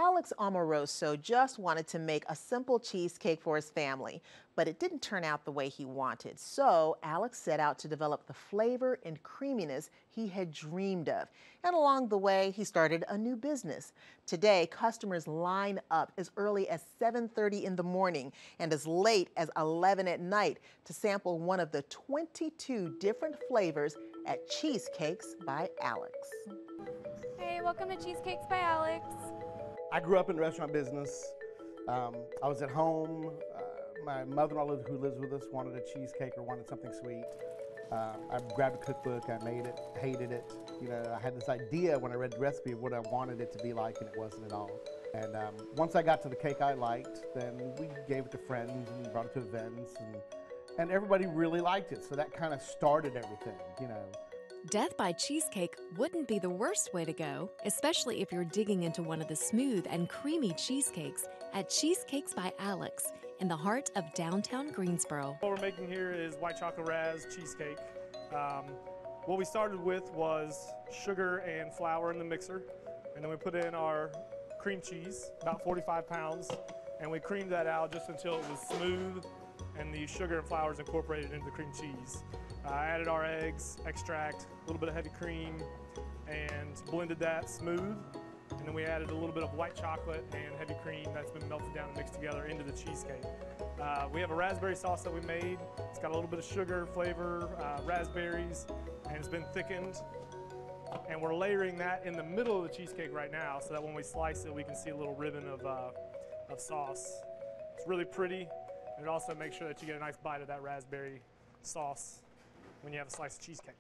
Alex Amoroso just wanted to make a simple cheesecake for his family, but it didn't turn out the way he wanted. So Alex set out to develop the flavor and creaminess he had dreamed of. And along the way, he started a new business. Today, customers line up as early as 7:30 in the morning and as late as 11 at night to sample one of the 22 different flavors at Cheesecakes by Alex. Hey, welcome to Cheesecakes by Alex. I grew up in the restaurant business. I was at home. My mother-in-law who lives with us wanted a cheesecake or wanted something sweet. I grabbed a cookbook, I made it, hated it. You know, I had this idea when I read the recipe of what I wanted it to be like, and it wasn't at all. And once I got to the cake I liked, then we gave it to friends and brought it to events, and everybody really liked it. So that kind of started everything, you know. Death by cheesecake wouldn't be the worst way to go, especially if you're digging into one of the smooth and creamy cheesecakes at Cheesecakes by Alex in the heart of downtown Greensboro. What we're making here is white chocolate raz cheesecake. What we started with was sugar and flour in the mixer, and then we put in our cream cheese, about 45 pounds, and we creamed that out just until it was smooth and the sugar and flour is incorporated into the cream cheese. I added our eggs, extract, a little bit of heavy cream, and blended that smooth. And then we added a little bit of white chocolate and heavy cream that's been melted down and mixed together into the cheesecake. We have a raspberry sauce that we made. It's got a little bit of sugar, flavor, raspberries, and it's been thickened. And we're layering that in the middle of the cheesecake right now so that when we slice it, we can see a little ribbon of sauce. It's really pretty, and it also makes sure that you get a nice bite of that raspberry sauce when you have a slice of cheesecake.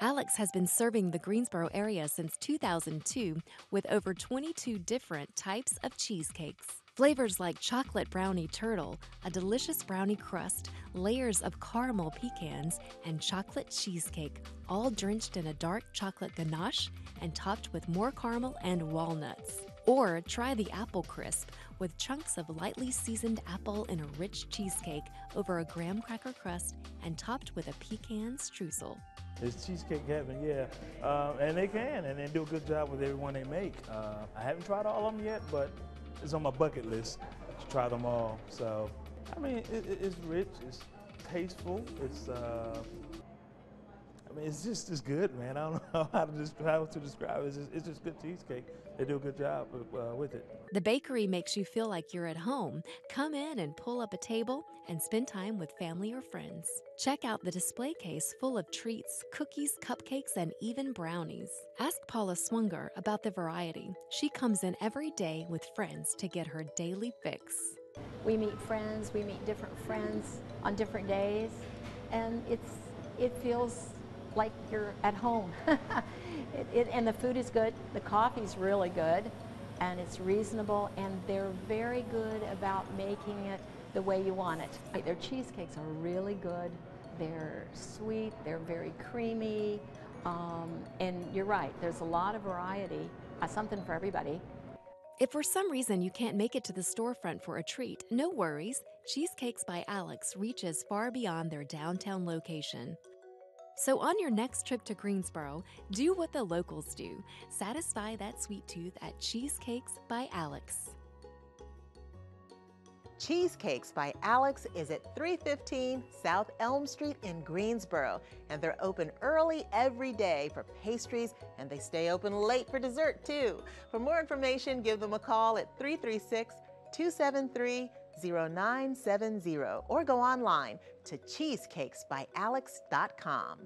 Alex has been serving the Greensboro area since 2002 with over 22 different types of cheesecakes. Flavors like chocolate brownie turtle, a delicious brownie crust, layers of caramel pecans, and chocolate cheesecake, all drenched in a dark chocolate ganache and topped with more caramel and walnuts. Or try the apple crisp with chunks of lightly seasoned apple in a rich cheesecake over a graham cracker crust and topped with a pecan streusel. It's cheesecake heaven, yeah. And they can, and they do a good job with every one they make. I haven't tried all of them yet, but it's on my bucket list to try them all. So, I mean, it's rich, it's tasteful, it's good, man. I don't know how to describe it. It's just good cheesecake. They do a good job with it. The bakery makes you feel like you're at home. Come in and pull up a table and spend time with family or friends. Check out the display case full of treats, cookies, cupcakes, and even brownies. Ask Paula Swunger about the variety. She comes in every day with friends to get her daily fix. We meet friends, we meet different friends on different days, and it feels like you're at home. And the food is good, the coffee's really good, and it's reasonable, and they're very good about making it the way you want it. Their cheesecakes are really good, they're sweet, they're very creamy, and you're right, there's a lot of variety, something for everybody. If for some reason you can't make it to the storefront for a treat, no worries. Cheesecakes by Alex reaches far beyond their downtown location. So on your next trip to Greensboro, do what the locals do. Satisfy that sweet tooth at Cheesecakes by Alex. Cheesecakes by Alex is at 315 South Elm Street in Greensboro, and they're open early every day for pastries, and they stay open late for dessert too. For more information, give them a call at 336-273-0970 or go online to cheesecakesbyalex.com.